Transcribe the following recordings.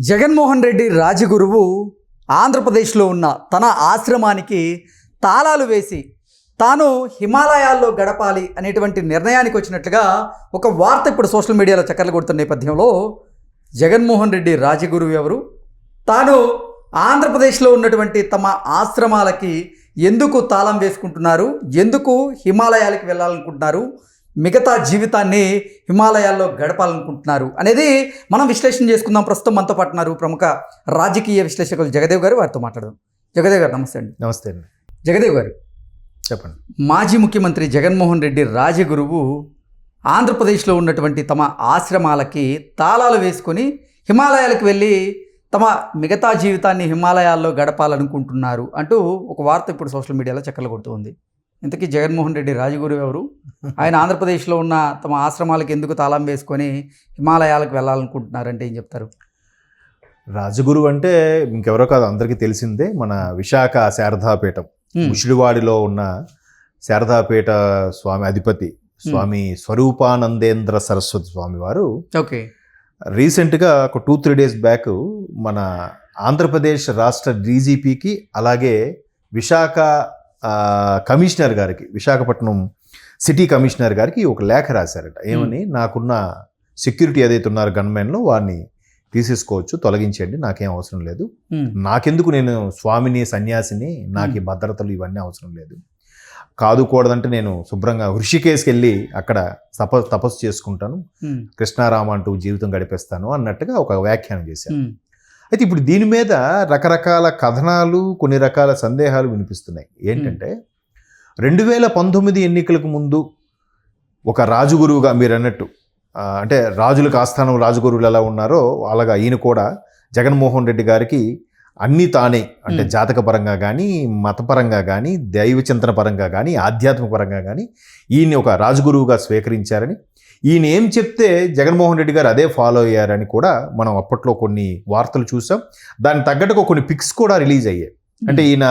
జగన్మోహన్ రెడ్డి రాజగురువు ఆంధ్రప్రదేశ్లో ఉన్న తన ఆశ్రమానికి తాళాలు వేసి తాను హిమాలయాల్లో గడపాలి అనేటువంటి నిర్ణయానికి వచ్చినట్లుగా ఒక వార్త ఇప్పుడు సోషల్ మీడియాలో చక్కర్లు కొడుతున్న నేపథ్యంలో జగన్మోహన్ రెడ్డి రాజగురువు ఎవరు, తాను ఆంధ్రప్రదేశ్లో ఉన్నటువంటి తమ ఆశ్రమాలకి ఎందుకు తాళం వేసుకుంటున్నారు, ఎందుకు హిమాలయాలకు వెళ్ళాలనుకుంటున్నారు, మిగతా జీవితాన్ని హిమాలయాల్లో గడపాలనుకుంటున్నారు అనేది మనం విశ్లేషణ చేసుకుందాం. ప్రస్తుతం మనతో పాటు ఉన్నారు ప్రముఖ రాజకీయ విశ్లేషకులు జగదేవ్ గారు. వారితో మాట్లాడదాం. జగదేవ్ గారు నమస్తే అండి. నమస్తే అండి. జగదేవ్ గారు చెప్పండి. మాజీ ముఖ్యమంత్రి జగన్మోహన్ రెడ్డి రాజగురువు ఆంధ్రప్రదేశ్లో ఉన్నటువంటి తమ ఆశ్రమాలకి తాళాలు వేసుకొని హిమాలయాలకు వెళ్ళి తమ మిగతా జీవితాన్ని హిమాలయాల్లో గడపాలనుకుంటున్నారు అంటూ ఒక వార్త ఇప్పుడు సోషల్ మీడియాలో చక్కర్లు కొడుతూ ఉంది. ఇంతకీ జగన్మోహన్ రెడ్డి రాజగురువు ఎవరు, ఆయన ఆంధ్రప్రదేశ్లో ఉన్న తమ ఆశ్రమాలకు ఎందుకు తాళం వేసుకొని హిమాలయాలకు వెళ్ళాలనుకుంటున్నారంటే ఏం చెప్తారు? రాజగురువు అంటే ఇంకెవరో కాదు, అందరికీ తెలిసిందే. మన విశాఖ శారదాపీఠం ముషిడివాడిలో ఉన్న శారదాపీఠ స్వామి అధిపతి స్వామి స్వరూపానందేంద్ర సరస్వతి స్వామి వారు ఓకే రీసెంట్గా ఒక 2-3 డేస్ బ్యాక్ మన ఆంధ్రప్రదేశ్ రాష్ట్ర డీజీపీకి అలాగే విశాఖ కమిషనర్ గారికి, విశాఖపట్నం సిటీ కమిషనర్ గారికి ఒక లేఖ రాశారట. ఏమని, నాకున్న సెక్యూరిటీ ఏదైతే ఉన్నారో గన్మెన్లో వారిని తీసేసుకోవచ్చు, తొలగించండి, నాకేం అవసరం లేదు, నాకెందుకు, నేను స్వామిని సన్యాసిని, నాకు ఈ భద్రతలు ఇవన్నీ అవసరం లేదు, కాదుకూడదంటే నేను శుభ్రంగా హృషికేశ్కి వెళ్ళి అక్కడ తపస్సు చేసుకుంటాను, కృష్ణారామ అంటూ జీవితం గడిపేస్తాను అన్నట్టుగా ఒక వ్యాఖ్యానం చేశాను. అయితే ఇప్పుడు దీని మీద రకరకాల కథనాలు, కొన్ని రకాల సందేహాలు వినిపిస్తున్నాయి. ఏంటంటే 2019 ఎన్నికలకు ముందు ఒక రాజగురువుగా మీరు అన్నట్టు, అంటే రాజులకు ఆస్థానం రాజగురువులు ఎలా ఉన్నారో అలాగా ఈయన కూడా జగన్మోహన్ రెడ్డి గారికి అన్నీ తానే, అంటే జాతకపరంగా కానీ, మతపరంగా కానీ, దైవచింతన పరంగా కానీ, ఆధ్యాత్మిక పరంగా కానీ ఈయన్ని ఒక రాజగురువుగా స్వీకరించారని, ఈయన ఏం చెప్తే జగన్మోహన్ రెడ్డి గారు అదే ఫాలో అయ్యారని కూడా మనం అప్పట్లో కొన్ని వార్తలు చూసాం. దానికి తగ్గట్టుగా కొన్ని పిక్స్ కూడా రిలీజ్ అయ్యాయి. అంటే ఈయన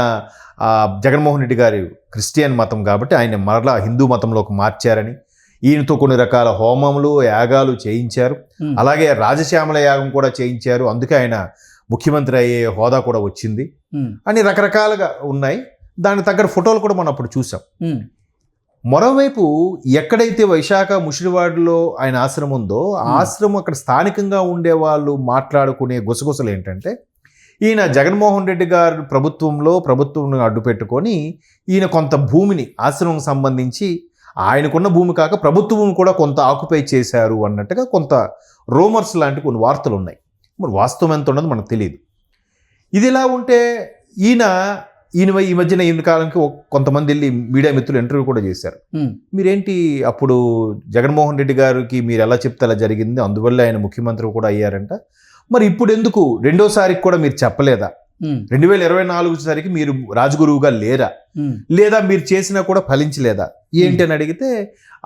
జగన్మోహన్ రెడ్డి గారు క్రిస్టియన్ మతం కాబట్టి ఆయన మరలా హిందూ మతంలోకి మార్చారని, ఈయనతో కొన్ని రకాల హోమములు యాగాలు చేయించారు, అలాగే రాజశ్యామల యాగం కూడా చేయించారు, అందుకే ఆయన ముఖ్యమంత్రి అయ్యే హోదా కూడా వచ్చింది అని రకరకాలుగా ఉన్నాయి. దానికి తగ్గట్టు ఫోటోలు కూడా మనం అప్పుడు చూసాం. మరోవైపు ఎక్కడైతే వైశాఖ ముషిడివాడలో ఆయన ఆశ్రమం ఉందో ఆ ఆశ్రమం అక్కడ స్థానికంగా ఉండే వాళ్ళు మాట్లాడుకునే గుసగుసలు ఏంటంటే, ఈయన జగన్మోహన్ రెడ్డి గారు ప్రభుత్వం అడ్డు పెట్టుకొని ఈయన కొంత భూమిని ఆశ్రమం సంబంధించి ఆయనకున్న భూమి కాక ప్రభుత్వం కూడా కొంత ఆక్యుపై చేశారు అన్నట్టుగా కొంత రూమర్స్ లాంటి కొన్ని వార్తలు ఉన్నాయి. మరి వాస్తవం ఎంత ఉన్నది మనకు తెలియదు. ఇది ఇలా ఉంటే ఈ మధ్యన ఈ కాలానికి కొంతమంది వెళ్ళి మీడియా మిత్రులు ఇంటర్వ్యూ కూడా చేశారు. మీరేంటి అప్పుడు జగన్మోహన్ రెడ్డి గారికి మీరు ఎలా చెప్తే అలా జరిగింది, అందువల్ల ఆయన ముఖ్యమంత్రి కూడా అయ్యారంట, మరి ఇప్పుడు ఎందుకు రెండోసారికి కూడా మీరు చెప్పలేదా, 2024 సరికి మీరు రాజగురువుగా లేరా, లేదా మీరు చేసినా కూడా ఫలించలేదా ఏంటి అని అడిగితే,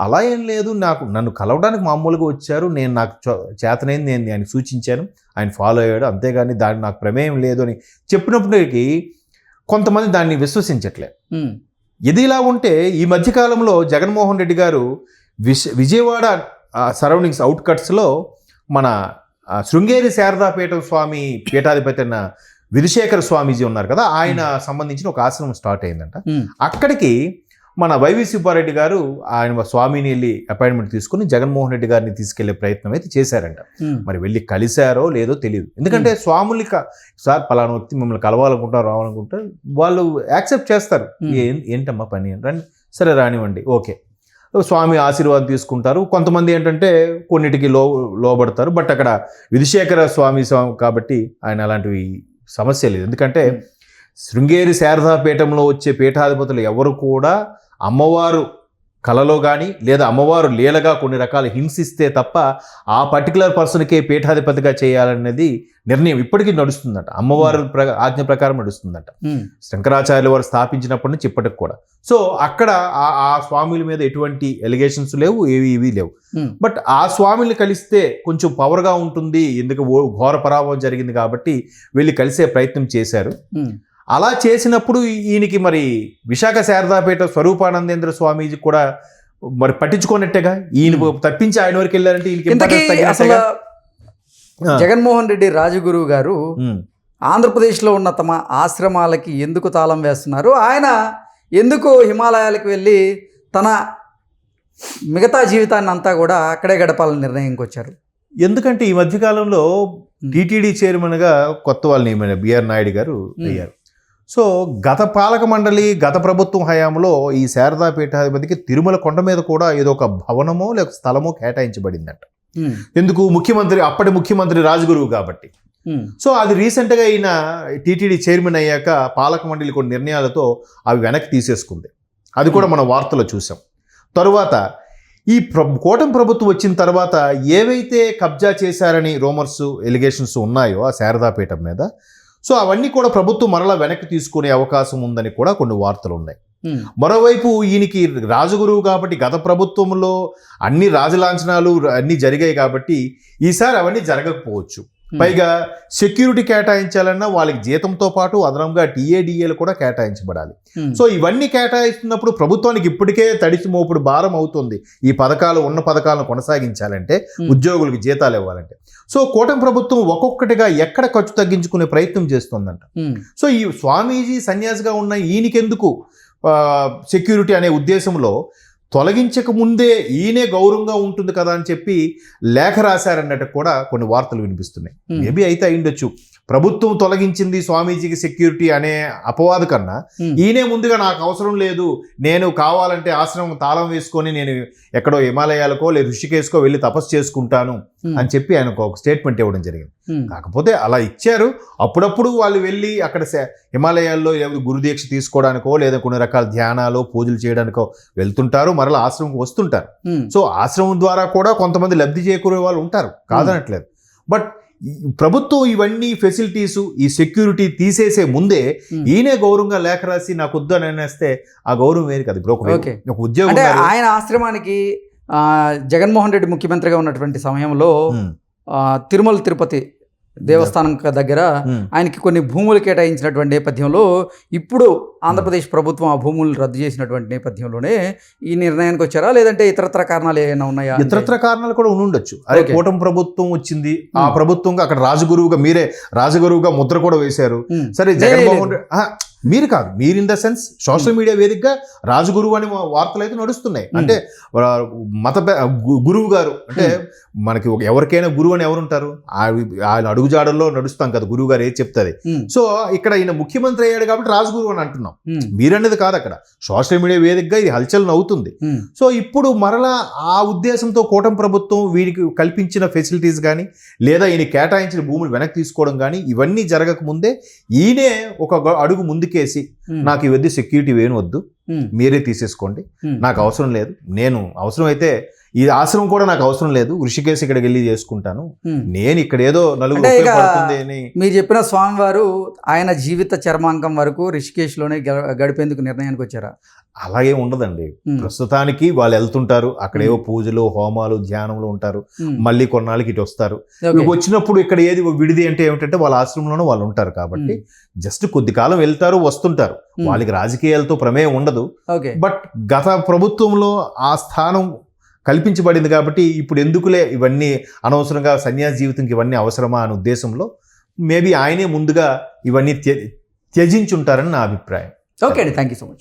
అలా ఏం లేదు, నన్ను కలవడానికి మామూలుగా వచ్చారు, నేను నాకు చేతనైంది నేను ఆయన సూచించాను, ఆయన ఫాలో అయ్యాడు, అంతేగాని దాన్ని నాకు ప్రమేయం లేదు అని చెప్పినప్పటికీ కొంతమంది దాన్ని విశ్వసించట్లేదు. ఇది ఇలా ఉంటే ఈ మధ్యకాలంలో జగన్మోహన్ రెడ్డి గారు విజయవాడ సరౌండింగ్స్ అవుట్కట్స్లో మన శృంగేరి శారదాపీఠం స్వామి పీఠాధిపతి అయిన విధుశేఖర స్వామీజీ ఉన్నారు కదా, ఆయన సంబంధించిన ఒక ఆశ్రమం స్టార్ట్ అయిందంట. అక్కడికి మన వైవి సుబ్బారెడ్డి గారు ఆయన స్వామిని వెళ్ళి అపాయింట్మెంట్ తీసుకుని జగన్మోహన్ రెడ్డి గారిని తీసుకెళ్లే ప్రయత్నం అయితే చేశారంట. మరి వెళ్ళి కలిశారో లేదో తెలియదు. ఎందుకంటే స్వాములు సార్ పలానా వ్యక్తి మిమ్మల్ని కలవాలనుకుంటారు, రావాలనుకుంటారు, వాళ్ళు యాక్సెప్ట్ చేస్తారు. ఏంటమ్మా పని రండి, సరే రానివ్వండి, ఓకే, స్వామి ఆశీర్వాదం తీసుకుంటారు. కొంతమంది ఏంటంటే కొన్నిటికి లోబడతారు. బట్ అక్కడ విధుశేఖర స్వామి కాబట్టి ఆయన అలాంటివి సమస్య లేదు. ఎందుకంటే శృంగేరి శారదాపీఠంలో వచ్చే పీఠాధిపతులు ఎవరు కూడా అమ్మవారు కలలో కానీ లేదా అమ్మవారు లీలగా కొన్ని రకాల హింసిస్తే తప్ప ఆ పర్టికులర్ పర్సన్కే పీఠాధిపతిగా చేయాలనేది నిర్ణయం ఇప్పటికీ నడుస్తుందట, అమ్మవారు ఆజ్ఞ ప్రకారం నడుస్తుందట. శంకరాచార్యుల వారు స్థాపించినప్పటి నుంచి ఇప్పటికి కూడా. సో అక్కడ ఆ స్వాముల మీద ఎటువంటి ఎలిగేషన్స్ లేవు, ఇవి లేవు. బట్ ఆ స్వామిని కలిస్తే కొంచెం పవర్గా ఉంటుంది, ఎందుకు ఘోర పరాభవం జరిగింది కాబట్టి వెళ్ళి కలిసే ప్రయత్నం చేశారు. అలా చేసినప్పుడు ఈయనకి మరి విశాఖ శారదాపీఠ స్వరూపానందేంద్ర స్వామీజీ కూడా మరి పట్టించుకోనట్టేగా, ఈయన తప్పించి ఆయన వరకు వెళ్ళారంటే జగన్మోహన్ రెడ్డి రాజగురువు గారు ఆంధ్రప్రదేశ్లో ఉన్న తమ ఆశ్రమాలకి ఎందుకు తాళం వేస్తున్నారు, ఆయన ఎందుకు హిమాలయాలకు వెళ్ళి తన మిగతా జీవితాన్ని అంతా కూడా అక్కడే గడపాలని నిర్ణయంకి వచ్చారు? ఎందుకంటే ఈ మధ్యకాలంలో టీటీడీ చైర్మన్గా కొత్త వాళ్ళు నియమైన బిఆర్ నాయుడు గారు అయ్యారు. సో గత పాలక మండలి గత ప్రభుత్వం హయాంలో ఈ శారదా పీఠాధిపతికి తిరుమల కొండ మీద కూడా ఏదో ఒక భవనమో లేక స్థలమో కేటాయించబడిందంట. ఎందుకు? అప్పటి ముఖ్యమంత్రి రాజగురువు కాబట్టి. సో అది రీసెంట్గా ఈయన టీటీడీ చైర్మన్ అయ్యాక పాలక మండలి కొన్ని నిర్ణయాలతో అవి వెనక్కి తీసేసుకుంది. అది కూడా మనం వార్తలో చూసాం. తరువాత ఈ కూటమి ప్రభుత్వం వచ్చిన తర్వాత ఏవైతే కబ్జా చేశారని రూమర్స్ ఎలిగేషన్స్ ఉన్నాయో ఆ శారదాపీఠం మీద, సో అవన్నీ కూడా ప్రభుత్వం మరలా వెనక్కి తీసుకునే అవకాశం ఉందని కూడా కొన్ని వార్తలు ఉన్నాయి. మరోవైపు ఈయనకి రాజగురువు కాబట్టి గత ప్రభుత్వంలో అన్ని రాజలాంఛనాలు అన్నీ జరిగాయి కాబట్టి ఈసారి అవన్నీ జరగకపోవచ్చు. పైగా సెక్యూరిటీ కేటాయించాలన్నా వాళ్ళకి జీతంతో పాటు అదనంగా టీఏడిఏలు కూడా కేటాయించబడాలి. సో ఇవన్నీ కేటాయిస్తున్నప్పుడు ప్రభుత్వానికి ఇప్పటికే తడిసి మోపుడు భారం అవుతుంది ఈ ఉన్న పథకాలను కొనసాగించాలంటే, ఉద్యోగులకు జీతాలు ఇవ్వాలంటే. సో కూటమి ప్రభుత్వం ఒక్కొక్కటిగా ఎక్కడ ఖర్చు తగ్గించుకునే ప్రయత్నం చేస్తుందంట. సో ఈ స్వామీజీ సన్యాసిగా ఉన్న ఈయనకెందుకు సెక్యూరిటీ అనే ఉద్దేశంలో తొలగించక ముందే ఈయనే గౌరవంగా ఉంటుంది కదా అని చెప్పి లేఖ రాశారన్నట్టు కూడా కొన్ని వార్తలు వినిపిస్తున్నాయి. మేబీ అయితే అయిండొచ్చు. ప్రభుత్వం తొలగించింది స్వామీజీకి సెక్యూరిటీ అనే అపవాదు కన్నా ఈయనే ముందుగా నాకు అవసరం లేదు, నేను కావాలంటే ఆశ్రమం తాళం వేసుకొని నేను ఎక్కడో హిమాలయాలకో లేదా ఋషికేశ్కో వెళ్ళి తపస్సు చేసుకుంటాను అని చెప్పి ఆయనకు ఒక స్టేట్మెంట్ ఇవ్వడం జరిగింది. కాకపోతే అలా ఇచ్చారు. అప్పుడప్పుడు వాళ్ళు వెళ్ళి అక్కడ హిమాలయాల్లో గురుదీక్ష తీసుకోవడానికో లేదా కొన్ని రకాల ధ్యానాలు పూజలు చేయడానికో వెళ్తుంటారు, మరలా ఆశ్రమంకి వస్తుంటారు. సో ఆశ్రమం ద్వారా కూడా కొంతమంది లబ్ధి చేకూరే వాళ్ళు ఉంటారు, కాదనట్లేదు. బట్ ప్రభుత్వం ఇవన్నీ ఫెసిలిటీసు ఈ సెక్యూరిటీ తీసేసే ముందే ఈయనే గౌరవంగా లేఖ రాసి నాకు వద్దు అని అనేస్తే ఆ గౌరవం వేరు కదా. ఇప్పుడు ఒక ఉద్యోగం అంటే ఆయన ఆశ్రమానికి జగన్మోహన్ రెడ్డి ముఖ్యమంత్రిగా ఉన్నటువంటి సమయంలో తిరుమల తిరుపతి దేవస్థానం దగ్గర ఆయనకి కొన్ని భూములు కేటాయించినటువంటి నేపథ్యంలో ఇప్పుడు ఆంధ్రప్రదేశ్ ప్రభుత్వం ఆ భూములు రద్దు చేసినటువంటి నేపథ్యంలోనే ఈ నిర్ణయానికి వచ్చారా, లేదంటే ఇతరత్ర కారణాలు ఏమైనా ఉన్నాయా? ఇతరత్ర కారణాలు కూడా ఉండొచ్చు. అదే కూటమి ప్రభుత్వం వచ్చింది, ఆ ప్రభుత్వంగా అక్కడ రాజగురువుగా మీరే రాజగురువుగా ముద్ర కూడా వేశారు. సరే జగన్మోహన్ మీరు కాదు, మీరు in the sense social media వేదికగా రాజగురువు అని వార్తలు అయితే నడుస్తున్నాయి. అంటే మత గురువు గారు అంటే మనకి ఎవరికైనా గురువు అని ఎవరుంటారు? ఆయన అడుగుజాడల్లో నడుస్తాం కదా, గురువు గారు ఏది చెప్తుంది. సో ఇక్కడ ఈయన ముఖ్యమంత్రి అయ్యాడు కాబట్టి రాజగురువు అని అంటున్నాం. మీరనేది కాదు, అక్కడ సోషల్ మీడియా వేదికగా ఇది హల్చల్ అవుతుంది. సో ఇప్పుడు మరలా ఆ ఉద్దేశంతో కూటమి ప్రభుత్వం వీరికి కల్పించిన ఫెసిలిటీస్ కానీ లేదా ఈయన కేటాయించిన భూములు వెనక్కి తీసుకోవడం కానీ ఇవన్నీ జరగక ముందే ఈయనే ఒక అడుగు ముందుకేసి నాకు ఇవద్దు, సెక్యూరిటీ వేను వద్దు, మీరే తీసేసుకోండి, నాకు అవసరం లేదు, నేను అవసరమైతే ఈ ఆశ్రమం కూడా నాకు అవసరం లేదు, ఋషికేశ్ ఇక్కడికి వెళ్ళి చేసుకుంటాను, నేను ఇక్కడ ఏదో నలుగురు మీరు చెప్పిన స్వామివారు ఆయన జీవిత చర్మాంకం వరకు ఋషికేశ్లోనే గడిపేందుకు నిర్ణయానికి వచ్చారా? అలాగే ఉండదండి. ప్రస్తుతానికి వాళ్ళు వెళ్తుంటారు, అక్కడేవో పూజలు హోమాలు ధ్యానంలో ఉంటారు, మళ్ళీ కొన్నాళ్ళకి ఇటు వస్తారు. వచ్చినప్పుడు ఇక్కడ ఏది విడిది అంటే ఏమిటంటే వాళ్ళ ఆశ్రమంలోనే వాళ్ళు ఉంటారు కాబట్టి జస్ట్ కొద్ది కాలం వెళ్తారు వస్తుంటారు, వాళ్ళకి రాజకీయాలతో ప్రమేయం ఉండదు. బట్ గత ప్రభుత్వంలో ఆ స్థానం కల్పించబడింది కాబట్టి ఇప్పుడు ఎందుకులే ఇవన్నీ అనవసరంగా సన్యాసి జీవితంకి ఇవన్నీ అవసరమా అనే ఉద్దేశంలో మేబీ ఆయనే ముందుగా ఇవన్నీ త్యజించుంటారని నా అభిప్రాయం. ఓకే అండి, థ్యాంక్ యూ సో మచ్.